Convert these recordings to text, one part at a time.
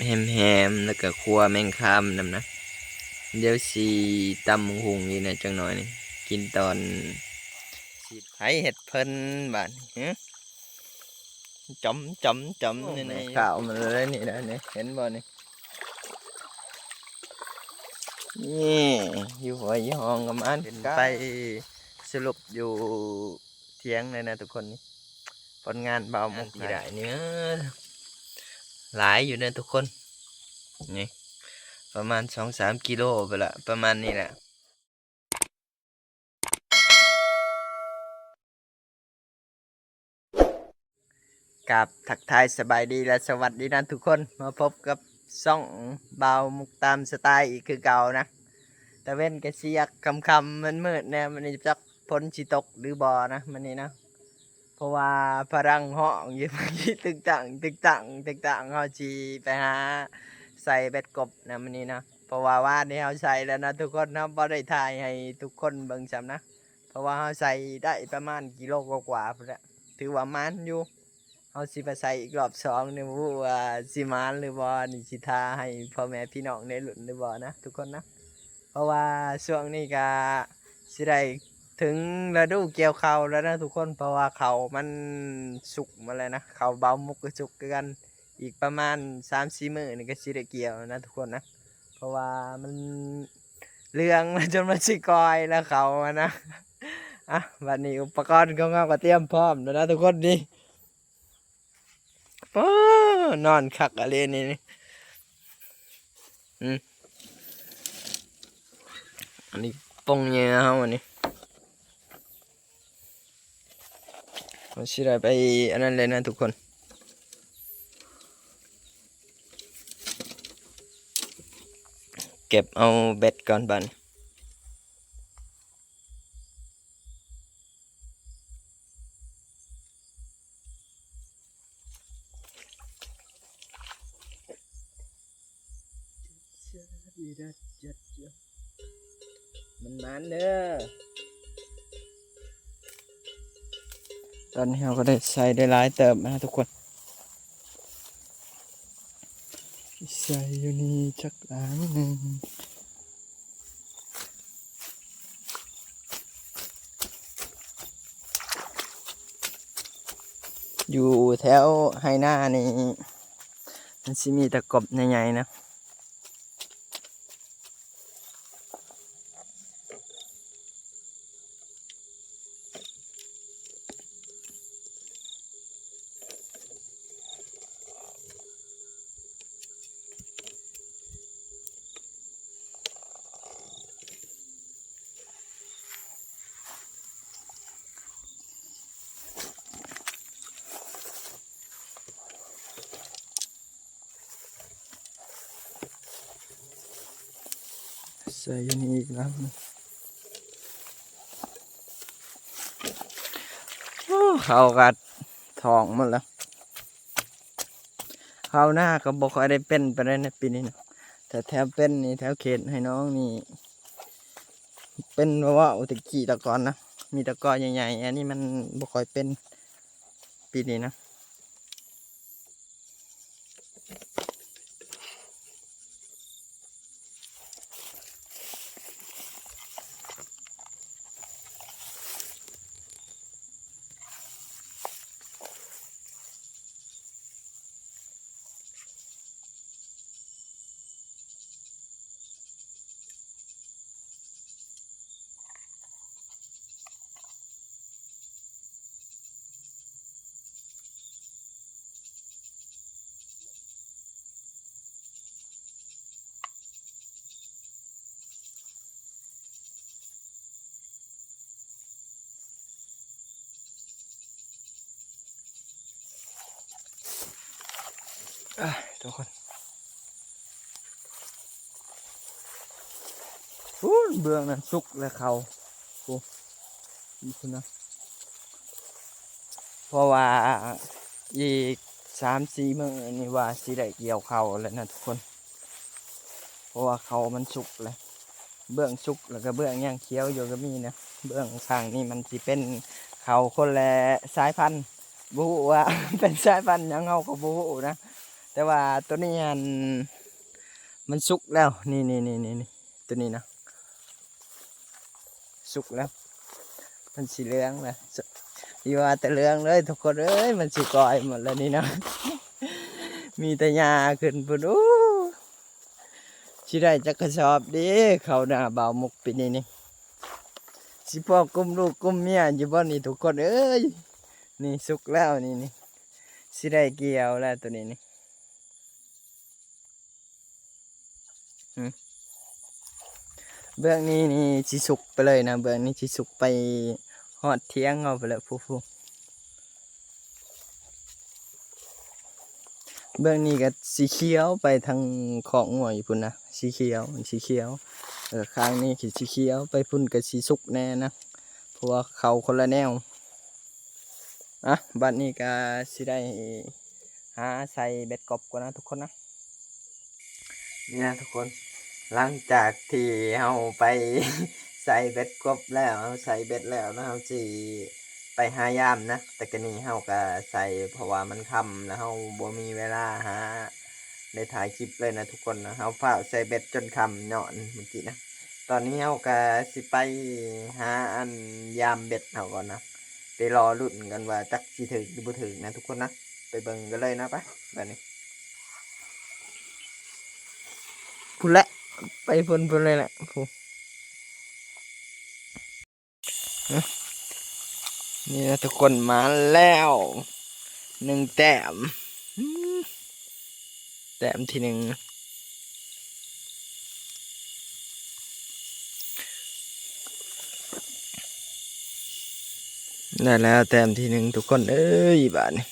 แฮมแล้วก็ครัวแมงคามนำนะเดี๋ยวสีตำหุงนี่นะจังหน่อยนี่กินตอนสีไผเห็ดเพิ่นบาดนี้จอมนี่ในข้าวมันเลยนี่นะนี่เห็นบ่นี่นี่อยู่หัวยี่ห้องกับมันไปสรุปอยู่เที่ยงเลยนะทุกคนนี่ผลงานเบามุกได้เนี่ยหลายอยู่นะทุกคนนี่ประมาณ2-3 กิโลไปละประมาณนี้แหละกับทักทายสบายดีและสวัสดีนะทุกคนมาพบกับซ่องเบามุกตามสไตล์อีกคือเก่านะแต่เว้นกระเสียกคำมันมืดเนี่ยมันจะจักพ้นสิตกหรือบอนะมันนี่นะเพราะว่าพลังห้องอยู่ที่ตึกตังเขาจีไปหาใส่เบ็ดกบนะมันนี่นะเพราะว่านี่เขาใส่แล้วนะทุกคนนะบ่ได้ถ่ายให้ทุกคนเบิ่งซ้ำนะเพราะว่าเขาใส่ได้ประมาณกิโลกว่าพุ่นแหละถือว่ามันอยู่เขาสิไปใส่อีกรอบ2เนี่ยว่าสิมันหรือบ่นี่สิทาให้พ่อแม่พี่น้องในหลุนหรือบ่นะทุกคนนะเพราะว่าช่วงนี้ก็สิได้ถึงฤดูเกี่ยวข้าวแล้วนะทุกคนเพราะว่าเขามันสุกมาแล้วนะเขาเบามุกก็สุกกันอีกประมาณ3-4 มื้อนี่ก็สิได้เกี่ยวนะทุกคนนะเพราะว่ามันเรื่องจนมันสิกอยแล้วเขาอะนะอ่ะวันนี้อุปกรณ์ก็งก็เตรียมพร้อมแล้วนะทุกคนนี่นอนคักอะไรนี่อันนี้ปงเนี่ยนะครับวันนี้ผมสิได้ไปอันนั้นเลยนะทุกคนเก็บเอาเบ็ดก่อนบันมันเด้อตอนนี้เราก็ได้ใส่ได้หลายเติมนะทุกคนใส่อยู่นี่จักหลังหนึ่งอยู่แถวไฮหน้านี่มันสิมีตะกบใหญ่ๆนะใส่อยู่นี่อีกแล้วเขากัดทองหมดแล้วข้าวหน้าก็บอกว่าได้เป็นไปได้ในปีนี้นะแต่แถวเป็นนี่แถวเขตให้น้องนี่เป็นเพราะว่าตะกี้ตะกอนนะมีตะกอนใหญ่ๆอันนี้มันบ่ค่อยเป็นปีนี้นะทุกคนเบื้องนั้นสุกและเขานี่คุณนะเพราะว่าอีก3-4 มื้อนี่ว่าสิได้เกี่ยวเขาแล้วนะทุกคนเพราะว่าเขามันสุกเลยเบื้องสุกแล้วก็เบื้องย่างเคี้ยวอยู่ก็มีนะเบื้องข้างนี่มันสิเป็นเขาคนละสายพันธุ์บูว่า เป็นสายพันธุ์ยังเอาก็บูนะ แต่ว่าตัวนี้มันสุกแล้วนี่ตัวนี้นะสุกแล้วมันสีเหลืองเลยอยู่ว่าแต่เหลืองเลยทุกคนเอ้ยมันสีกอยหมดแล้วนี่นะ มีแต่หญ้าขึ้นพุ่นโอ้สิได้จักกระสอบดีเขาหน้าบ่าวมุกปีนี้นี่สิพ่อกุมลูกกุมเมียอยู่บ่นี่ทุกคนเอ้ยนี่สุกแล้วนี่สิได้เกี่ยวแล้วตัวนี้นี่เบื้องนี้นี่สิสุกไปเลยนะเบื้องนี้สิสุกไปฮอดเที่ยงเอาไปแล้วฟูเบื้องนี้ก็สีเขียวไปทางของหัวอยู่พุ่นนะสีเขียวข้างนี้คือสีเขียวไปพุ่นกับสีสุกแน่นะเพราะว่าเขาคนละแนวอ่ะบัดนี้ก็สิได้หาใส่เบ็ดกบก่อนนะทุกคนนะนี่นะทุกคนหลังจากที่เราไป ใส่เบ็ดกบแล้วเราใส่เบ็ดแล้วนะเราสิไปหายามนะแต่ก็นี่เราก็ใส่เพราะว่ามันค่ำแล้วเราบ่มีเวลาหาได้ถ่ายคลิปเลยนะทุกคนนะเราฝ้าใส่เบ็ดจนค่ำเนาะเมื่อกี้นะตอนนี้เราก็สิไปหาอันยามเบ็ดเราก่อนนะไปรอลุ้นกันว่าจักสิถึงหรือบ่ถึงนะทุกคนนะไปเบิ่งกันเลยนะไปแบบนี้พุ่นละไปพุ่นเลยแหละพูนี่นะทุกคนมาแล้ว1 แต้มอืมแต้มที่ 1ได้แล้วแต้มที่ 1ทุกคนเอ้ยบาดนี้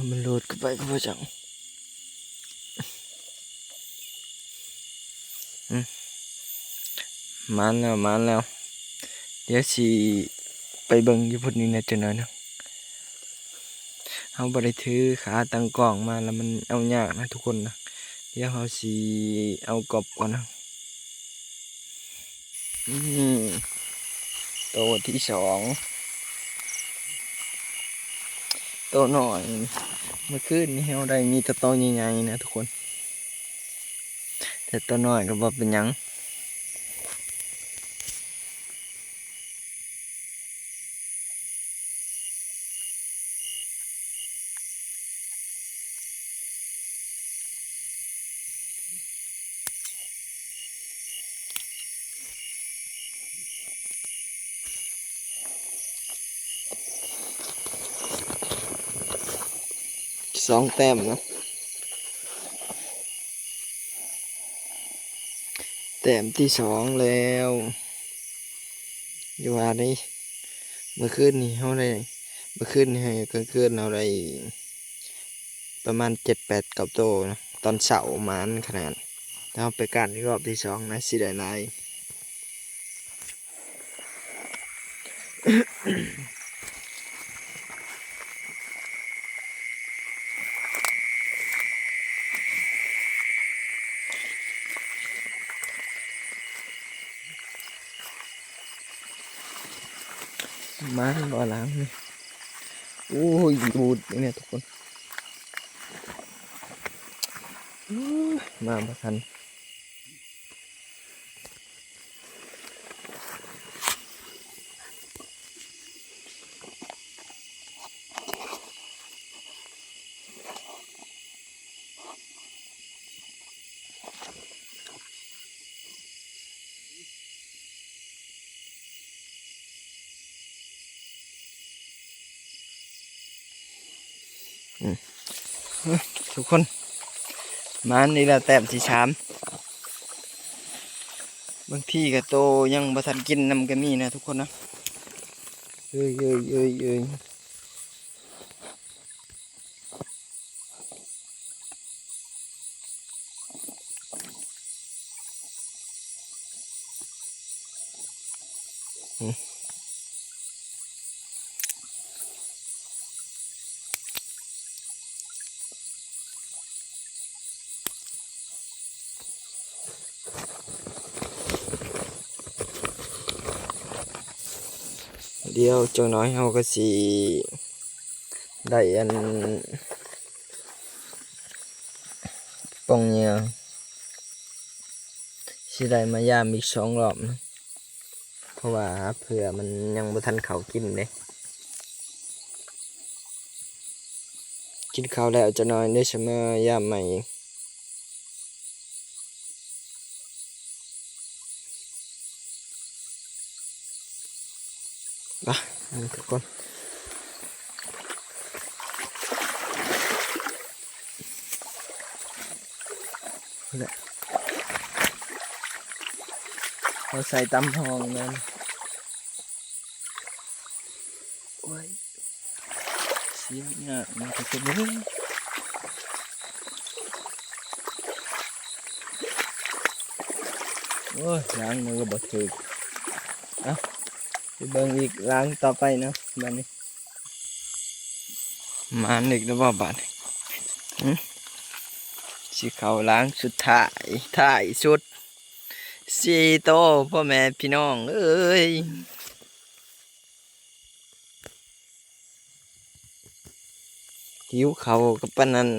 มันโหลดเข้าไปก็พอจังมันแล้วเดี๋ยวสิไปเบิ่งอยู่พุ่นนี่นะจังหน่อยนะเฮาบ่ได้ถือขาตั้งกล้องมาแล้วมันเอายากนะทุกคนนะเดี๋ยวเฮาสิเอากบก่อนนะโตที่ 2โตหน่อยเมื่อคืนนี้เราได้มีแต่โตใหญ่ๆนะทุกคนแต่ตัวน้อยก็บ่เป็นหยัง2 แต้มนะแต้มที่ 2แล้วอยู่ว่าได้เมื่อคืนนี้เราได้เมื่อคืนนี้ให้กลางคืนเราได้ประมาณ7-8 โตนะตอนเช้ามันขนาดถ้าเราไปกันรอบที่ 2นะสิได้หลายมาบ่หลังนี่โอ้ยบูดเนี่ยทุกคนมาบ่ทันทุกคนมานี่แหละแต้มที่ 3บางที่ก็โตยังบ่ทันกินนำก็มีนะทุกคนนะเอ้ยเดี๋ยวจังน้อยเฮาก็สิได้อัน ปองเหยื่อสิได้มายามอีก2 รอบนะเพราะว่าเผื่อมันยังบ่ทันเขากินเด้กินข้าวแล้วจะนอนได้เสมอยามใหม่อีกไปทุกคนเราใส่ตำหองนั่นโอ้ยเสียงเนี่ยมันจะเป็นยังโอ้ยล้างมือบ่ถูกเอาไปเบิ่งอีกล้างต่อไปนะบ้านนี้มาหนึ่งแล้วบ่บาดสิเขาล้างสุดท้ายสุด4 โตพ่อแม่พี่น้องเอ้ยหิวเขากับปานนั้น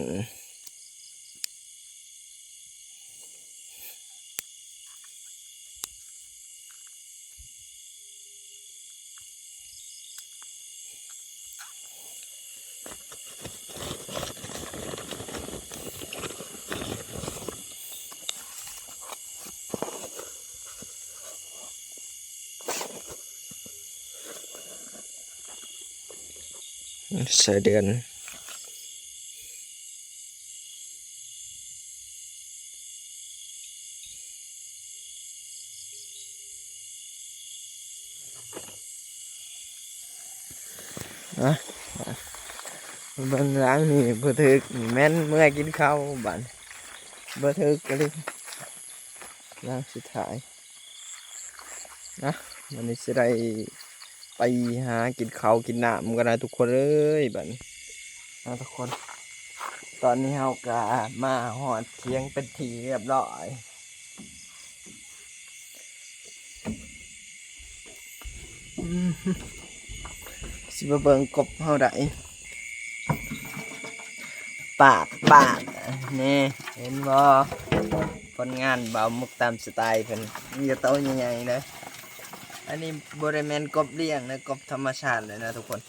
ใส่เดือนนะเบิ่งล้างนี่บ่ถึกแม่นเมื่อกินข้าวบ้านบ่ถึกก็เลยล้างสุดท้ายนะวันนี้สิได้ไปหากินข้าวกินน้ำกันนะทุกคนเอ้ยบัดนี้นะทุกคนตอนนี้เฮาก็มาฮอดเที่ยงเป็นทีเรียบร้อยสิมาเบิ่งกบเฮาได้ปาดนี่เห็นบ่ผลงานเบามุกตามสไตล์เพิ่นมีแต่โตใหญ่ๆเลยอันนี้บ่ได้แม่นกบเลี้ยงนะกบธรรมชาติเลยนะทุกคน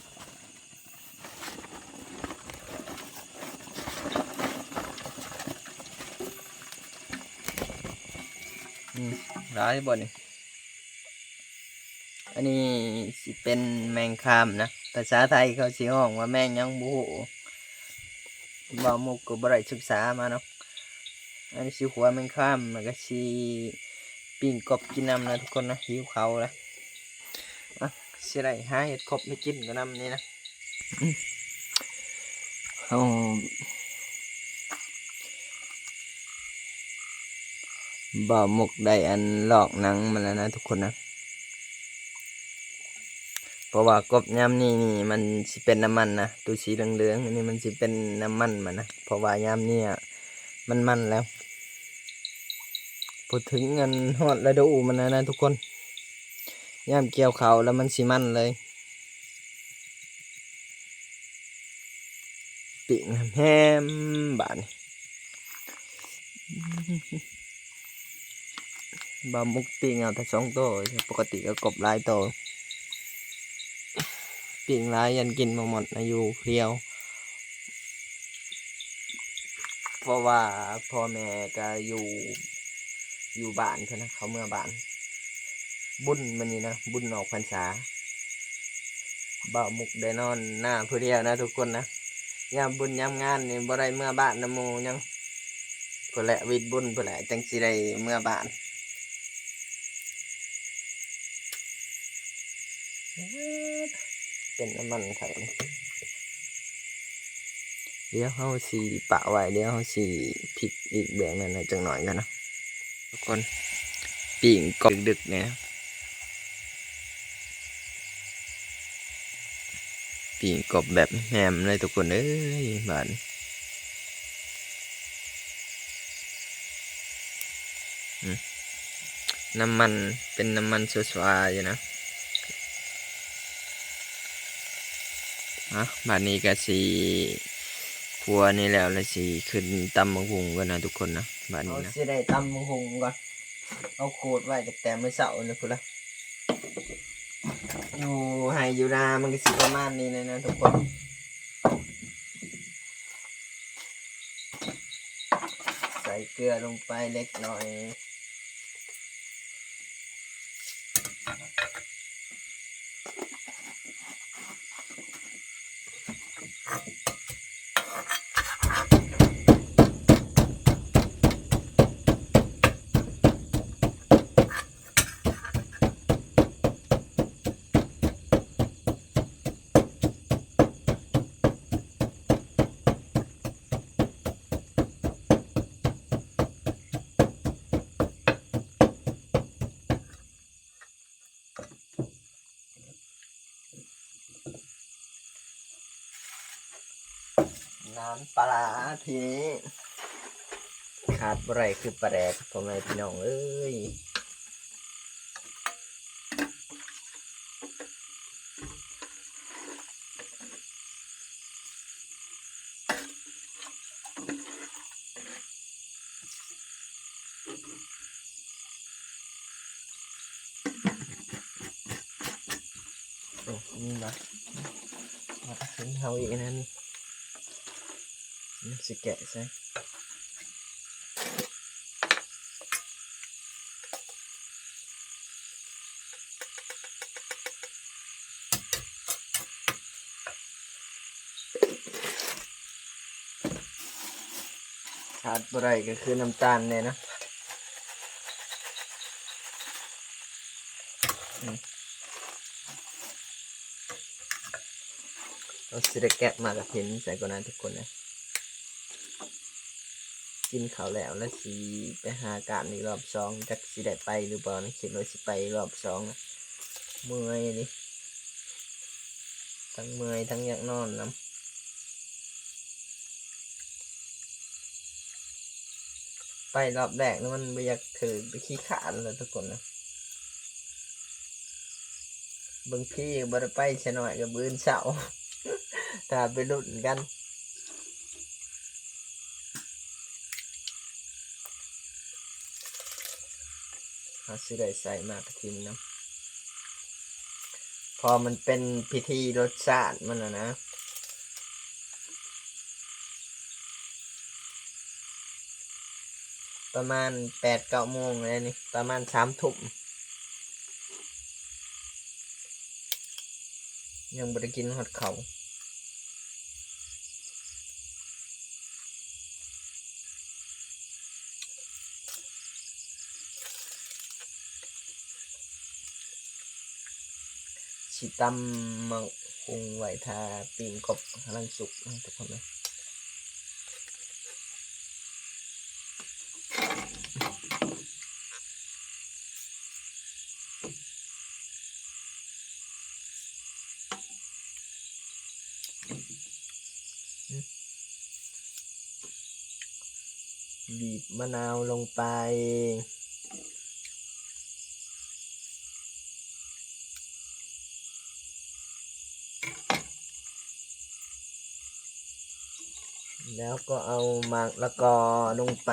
ร้ายบ่นี่อันนี้สิเป็นแมงคามนะภาษาไทยเขาสิห้องว่าแมงยังบ่ฮู้บ่มุกก็บ่ได้ศึกษามาเนาะอันนี้สิหัวแมงคามแล้วก็สิปิ้งกบกินน้ำนะทุกคนนะหิวเขาแล้วสิได้หาเห็ดกบไม่กินก็น้ำนี่นะเอาบ่หมกได้อันลอกหนังมาแล้วนะทุกคนนะเพราะว่ากบยำนี่มันสิเป็นน้ำมันนะตัวสีเหลืองๆอันนี้มันสิเป็นน้ำมันมันนะเพราะว่ายำนี่มันแล้วพอถึงเงินฮอดฤดูมันนะทุกคนยำเกี่ยวเขาแล้วมันสิมันเลยปิ่งแฮมบานบามุกปิ่งเอาแต่2 ตัวปกติก็กบหลายตัวปิ่งหลายยันกินมาหมดนะอยู่เพียวเพราะว่าพ่อแม่ก็อยู่บ้านเท่านะเขาเมื่อบ้านบุญมันนี่นะบุญออกพรรษาบ่าวมุกได้นอนหน้าผู้เดียวนะทุกคนนะยามบุญยามงานนี่บ่ได้เมื่อบ้านนะโมยังเพื่อแหละวิดบุญเพื่อแหละจังสิได้เมื่อบ้านเป็นน้ำมันไข่เดี๋ยวเขาสีปะไว้เดี๋ยวเขาสีพริกอีกเบื้องนั้นนะจังหน่อยกันนะทุกคนปิ่งกบดึกเนี่ยปิ่งกบแบบแฮมเลยทุกคนเอ้ยบ้านน้ำมันเป็นน้ำมันสวาอยู่นะบ้านนี้ก็สีข ขัวนี่แล้วเลยสิขึ้นตำบักหุ่งกันนะทุกคนนะบ้านนี้นะสิได้ตำบักหุ่งก่อนเอาโคตรไว้แต่เมื่อเช้านะพุ่นละอยู่ให้อยู่นามันก็สิประมาณนี้นะทุกคนใส่เกลือลงไปเล็กน้อยน้ำปลาทีนี้ขาดบ่ไรคือปลาแดกพ่อแม่พี่น้องเอ้ยนี่นะมาถึงเฮาอีกนั่นสิแกะใช่ขาดบ่ไรก็คือน้ำตาลเนี่ยนะเราสิได้แกะมากระเทียมใส่ก่อนนะทุกคนนะกินเขาวแล้วสิไปหาการอีกรอบสองจักสิได้ไปหรือเปล่านะคิดว่าสิไปรอบสองนะเมื่อยดิทั้งเมื่อยทั้งอยากนอนน้ำไปรอบแรกนะมันไม่อยากถือไปขี้ขาดเลยทุกคนนะบางทีบ่ได้ไปซะหน่อยกับบื้นเสาถ้าไปลุ้นกันเราสิได้ใส่มากระทินนะพอมันเป็นพิธีรสชาติมันนะประมาณ8-9 โมงเลยนี่ประมาณ3 ทุ่มยังบ่ได้กินฮอดเขาสิตำมังคุงไหวทาปีนกบกำลังสุกทุกคนเลยบีบมะนาวลงไปแล้วก็เอาหมากละกอลงไป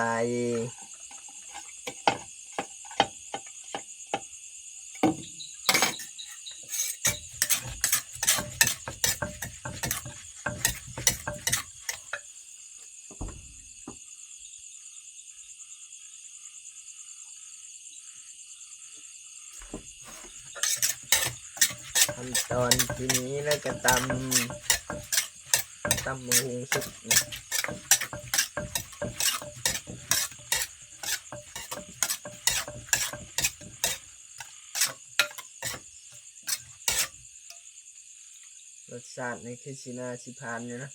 ขั้นตอนทีนี้แล้วก็ตำมะฮุงสุกนะรสชาติในคือสินาสิพานอยู่นะ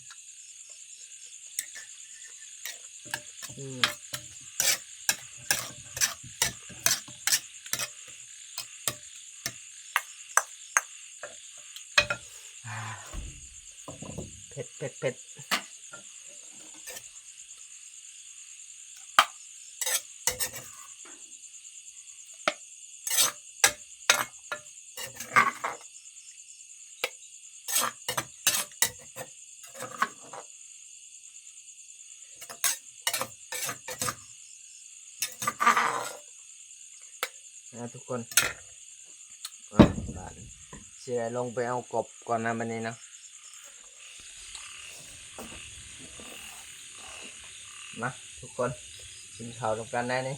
เผ็ด นะทุกคนบ้านเสียลงไปเอากบก่อนนะวันนี้เนาะมาทุกคนกินข้าวตรงกันได้นี่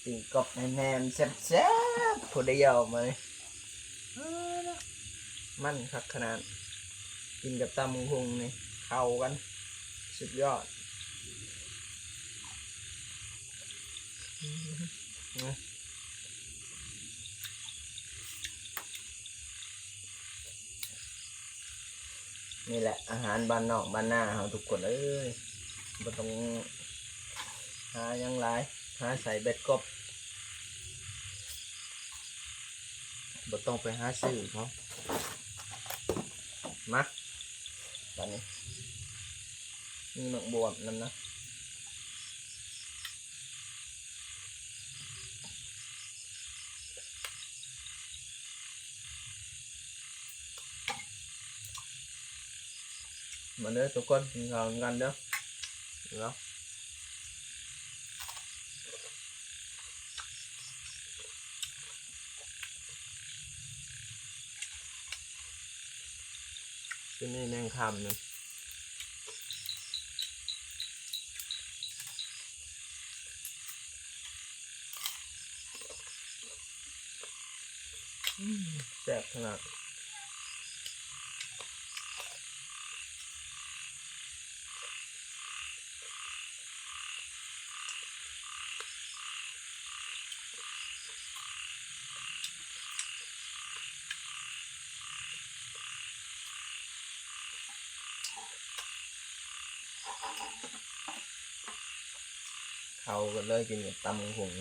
กินกบแน่นๆแซ่บๆพอได้ยาวมาเลยมันคักขนาดกินกับตำหุงนี่เข้ากันสุดยอดนี่แหละอาหารบ้านนอกบ้านหน้าเราทุกคนเอ้ยบ่ต้องหายังไรหาใส่เบ็ดกบบ่ต้องไปหาซื้อเขามาตอนนี้มีหมึกบวบนั่นนะมาเด้อทุกคนกินข้าวกันเด้อเนาะที่นี่แมงคำนึงแซ่บขนาดเขาก็เลยกินกับตำหุง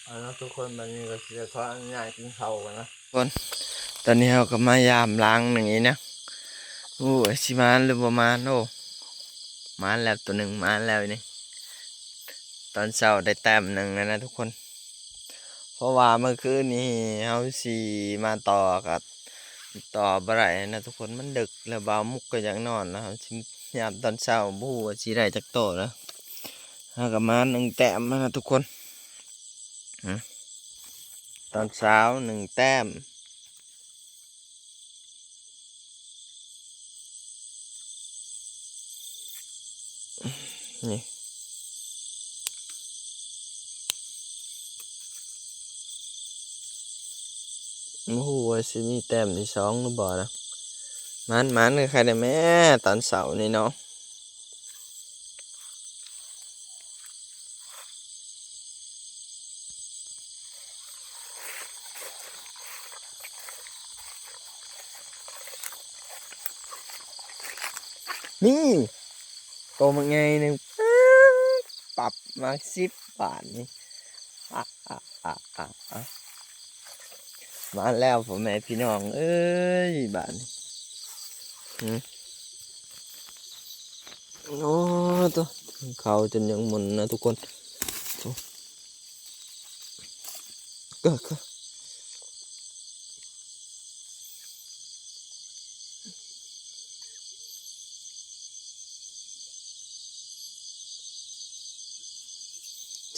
เอาละทุกคนวันนี้ก็จะขออนุญาตกินข้าวกันนะคนตอนนี้เราก็มายามล้างอย่างนี้นะโอ้ยชิมานหรือประมาณโอ้มาแล้วตัวหนึ่งมาแล้วนี่ตอนเช้าได้แต้มหนึ่งนะทุกคนเพราะว่าเมื่อคืนนี้เขาสีมาต่อกับต่อบ่ไรนะทุกคนมันดึกแล้วบ่าวมุกก็อยากนอนนะครับยามตอนเช้าบู๊สีได้จากโตแล้วเขาก็มาหนึ่งแต้มนะทุกคนตอนเช้าหนึ่งแต้มนี่โอ้โหสิมีแต้มที่สองหรือบ่นะมันคือใครได้แม่ตอนเสาร์นี่เนาะนี่โตมาไงหนึ่งปรับมา10 บาทนี่อ่ะอ่ะอ่ะอ่ะอ่ะมาแล้วผมแม่พี่น้องเอ้ยบาทนี่โอ้ตัวเขาจนยังหมุนนะทุกคนก็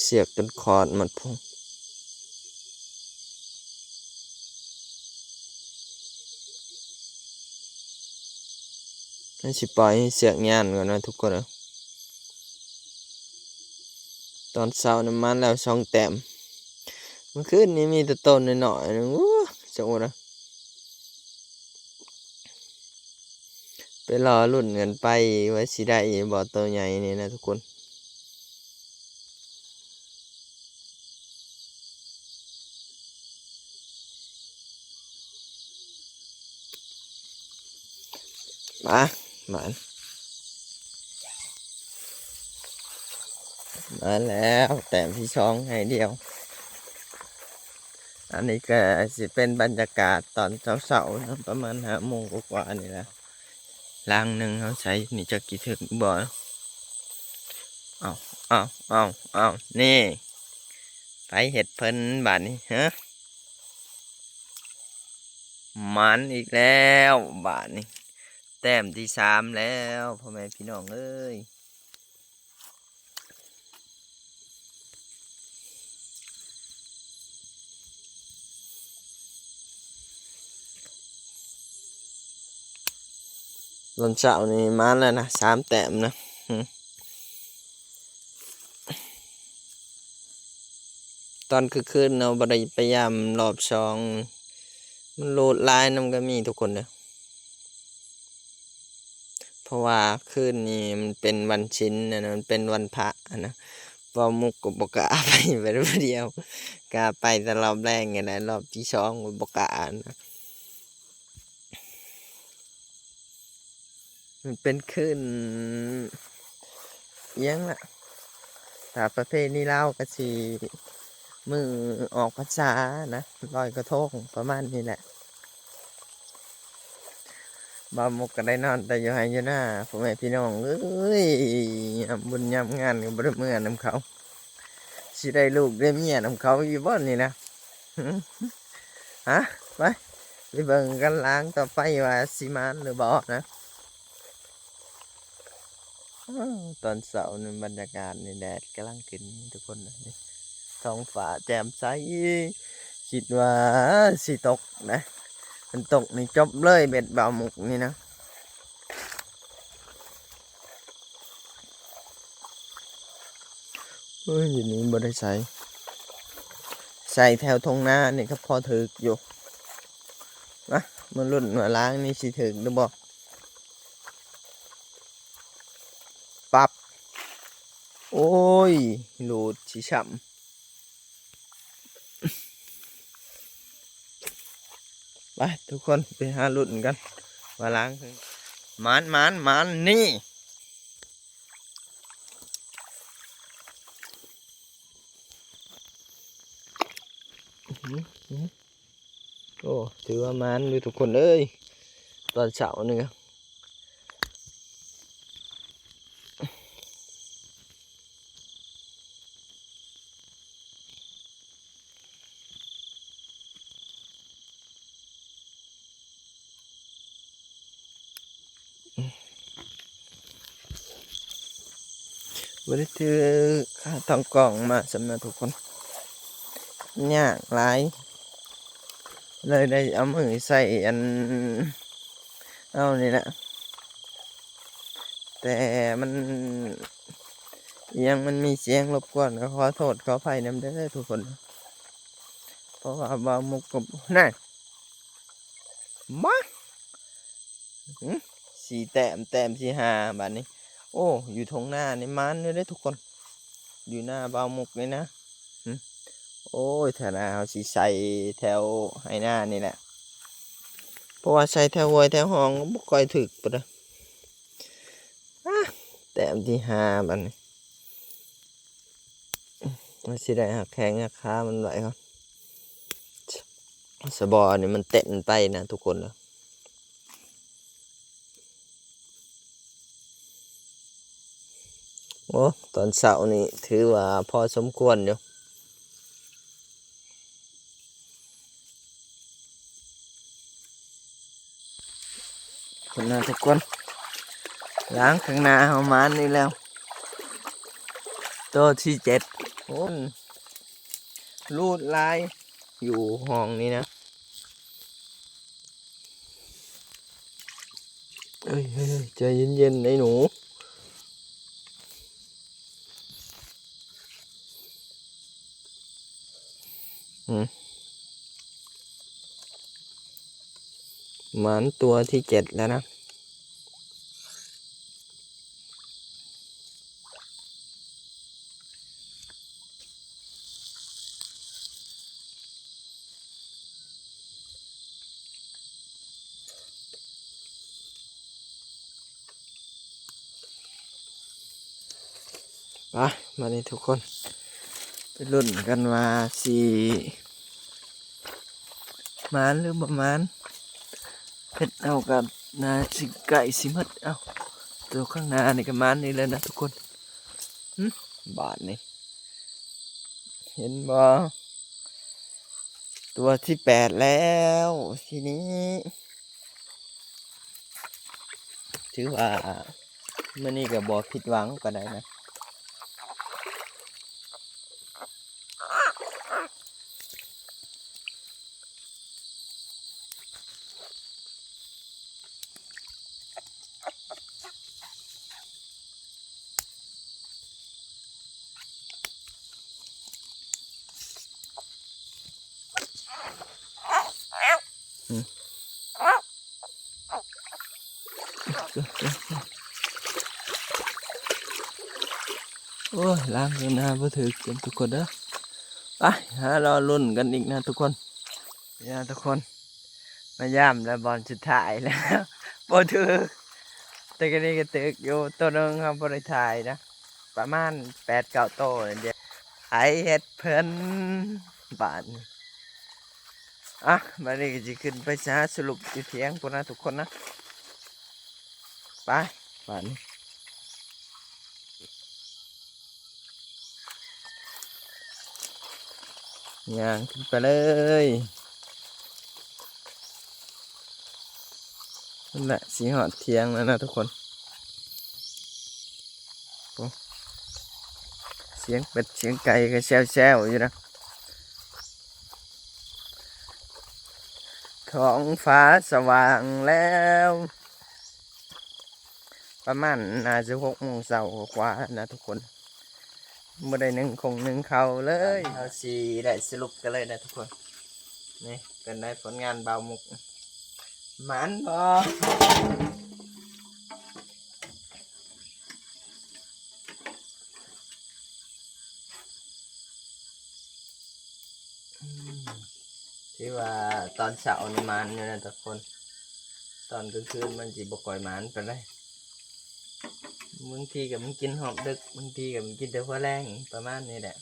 เสียกจนคอร์ดมันพุ่งให้สิปล่อยให้เสียกงานก่อนนะทุกคนนะตอนเช้าน้ำมันแล้ว2 แต้มเมื่อคืนนี้มีแต่ต้นหน่อยๆนึงว้าจังหวะนะไปรอรุ่นเงินไปไว้สิได้บ่อตัวใหญ่นี่นะทุกคนมาแล้วแต้มที่สองให้เดียวอันนี้ก็จะเป็นบรรยากาศตอนเช้าๆนะประมาณ5 โมงกว่าๆนี่แหละ ล้างหนึ่งเขาใช้นี่จะกี่ถึงบ่เอาเอาเอาเอานี่ไปเห็ดเพิ่นบาดนี้ฮะมันอีกแล้วบาดนี้แต้มที่3แล้วพ่อแม่พี่น้องเอ้ยตอนเช้านี่มาแล้วนะ3 แต้มนะตอนคืนเราบริพยายามรอบสองมันโหลดลายน้ำก็มีทุกคนเลยเพราะว่าคืนนี้มันเป็นวันชิ้นนะมันเป็นวันพระนะพอมุกกับบกะไปไปเดียวกะไปแต่รอบแรกไงนะรอบที่สองบกะนะมันเป็นคืนยังล่ะถ้าประเภทนี้เล่าก็สิมือออกพรรษานะลอยกระทงประมาณนี้แหละบ่าวมุกก็ได้นอนแต่อยู่ให้อยู่หน้าพ่อแม่พี่น้องเอ้ยยามบุญยามงานก็บ่ได้เมื่อนำเขาสิได้ลูกได้เมียนำเขาอยู่บ่นี่นะฮะไปเบิ่งกันล้างต่อไปว่าสิมานหรือบ่นะตอนเสาร์นี่บรรยากาศนี่แดดกำลังขึ้นทุกคนนะนี่ท้องฟ้าแจ่มใสคิดว่าสิตกนะมันตกนี่จบเลยเบ็ดบ่าวมุกนี่นะเฮ้ยอยู่นี้บ่ได้ใส่แถวทงหน้านี่ก็พอถึกอยู่นะมันรุ่นมาล้างนี่สิถึกหรือบ่ปับโอ้ยหลุดสิฉ่ำไปทุกคนไปหารุ่นกันมาล้างมันนี่โอ้ถือว่ามันดูทุกคนเอ้ยตอนเช้านี่ครับวันนี้ถือข้าทองกล่องมาสำหรับทุกคนยากหลายเลยได้เอามือใส่อันเอานี่แหละแต่มันยังมันมีเสียงรบกวนก็ขอโทษขออภัยนำเด้อทุกคนเพราะว่าบามุกกับนั่นมา4 แต้มที่5บาทนี้โอ้อยู่ทงหน้านี่มันเลยได้ทุกคนอยู่หน้าบามุกนี่นะโอ้ยแถวหน้าเขาสิใส่แถวให้หน้านี่แหละเพราะว่าใส่แถวหวยแถวห้องบ่ค่อยถึกปะเด้อแต้มที่5บาทนี้มันสิได้หักแข้งหักขามันไหวครับสบอนี่มันเต้นไปนะทุกคนนะโอ้ตอนเสาร์นี่ถือว่าพอสมควรอยู่คนน่าทุกคนล้างข้างหน้าเอามานี่แล้วตัวที่7โอ้รูดลายอยู่ห้องนี้นะเอ้ยใจเย็นๆไอ้หนูหมันตัวที่7แล้วนะไปมานี่ทุกคนไปลุ้นกันว่าสิหมันหรือประมาณเพชรเอากับ น่าสิไก่สิมัดเอ้าตัวข้างหน้านี่ก็มันนี่เลยนะทุกคนบาทนี่เห็นบ่ตัวที่8แล้วทีนี้ถือว่ามื่อนี้ก็บ่ผิดหวังปานใดนะโอ้ยล้างกันนะบ่ถึกกันทุกคนเด้อไปหารอลุ้นกันอีกนะทุกคนเนี่ยทุกคนมาย่ำแล้วบอลสุดท้ายแล้วบ่ถึกแต่ก็นี่ก็ตึกอยู่ตัวนึงครับบ่ได้ถ่ายนะประมาณ8-9 โตนี่เดียวไอเฮ็ดเพิ่นบาดนี้บัดนี้ก็สิขึ้นไปหาสรุปอยู่เถียงพุ่นนะทุกคนนะไปบาดนี้ย่างขึ้นไปเลยนั่นแหละสีหอดเทียงแล้วนะทุกคนโอ้เสียงเป็ดเสียงไก่ก็แซวๆอยู่นะท้องฟ้าสว่างแล้วประมาณน่าจะ6 โมงเช้ากว่านะทุกคนไม่ได้นึ่งเขาเลยเอาสีได้สรุปกันเลยนะทุกคนนี่เป็นได้ผลงานเบามุกหมันบอที่ว่าตอนเช้านี่มันอยู่นะทุกคนตอนกลางคืนมันจีบก่อยมันไปเลยบางทีกับมันกินหอมดึกบางทีกับมันกินแต่หัวแรงประมาณนี้แหละ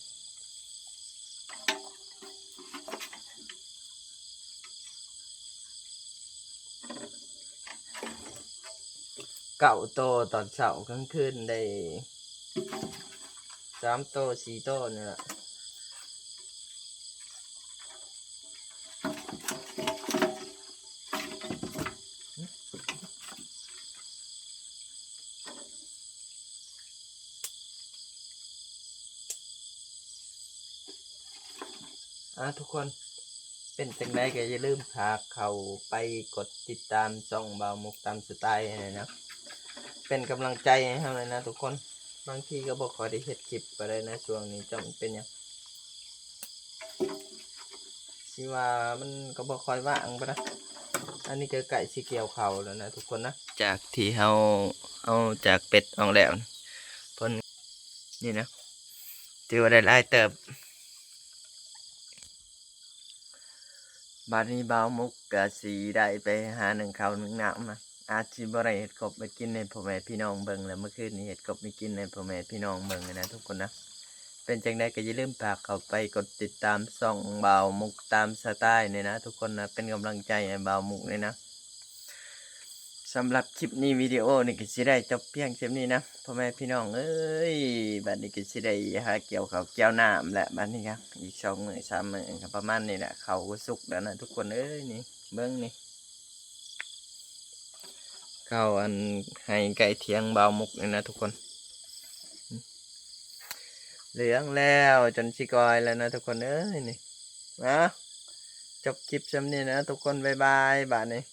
9 โตตอนเช้ากลางคืนได้3 โต 4 โตนี่แหละทุกคนเป็นจังไดก็อย่าลืมพาเขาไปกดติดตามช่องบ่าวมุกตามสไตล์นะเป็นกำลังใจให้เราเลยนะทุกคนบางทีก็บอกขอได้เฮ็ดคลิปไปเลยนะช่วงนี้จำเป็นยังสิว่ามันก็บอกคอยว่างไปนะอันนี้ก็ไก่สีเกี่ยวเขาแล้วนะทุกคนนะจากที่เราเอาจากเป็ดออกแล้วพนนี่นะถือว่าได้หลายเติบ บาดนี้บ่าวมุกกะสีได้ไปหา1 ข้าว 1 น้ำนะอาจสิบ่ได้เฮ็ดกบไปกินในพ่อแม่พี่น้องเบิ่งแล้วเมื่อคืนนี้เฮ็ดกบไปกินในพ่อแม่พี่น้องเบิ่งนะทุกคนนะเป็นจังไดก็อย่าลืมฝากเข้าไปกดติดตามช่องบ่าวมุกตามสไตล์นี่นะทุกคนนะเป็นกำลังใจให้บ่าวมุกเลยนะสำหรับคลิปนี้วิดีโอนี่ก็สิได้จบเพียงเท่านี้นะพ่อแม่พี่น้องเอ้ยบัดนี้ก็สิได้หาเกี่ยวข้าวเกี่ยวน้ำแหละบัดนี้ครับอีก2 มื้อ 3 มื้อก็ประมาณนี้แหละเขาก็สุกแล้วนะทุกคนเอ้ยนี่เบิ่งนี่ข้าวอันให้ไก่เทียงเบามุกนี่นะทุกคนเหลืองแล้วจนชิกอยแล้วนะทุกคนเอ้ยนี่นะจบคลิปซ้ำนี่นะทุกคนบ๊ายบายบาดนี้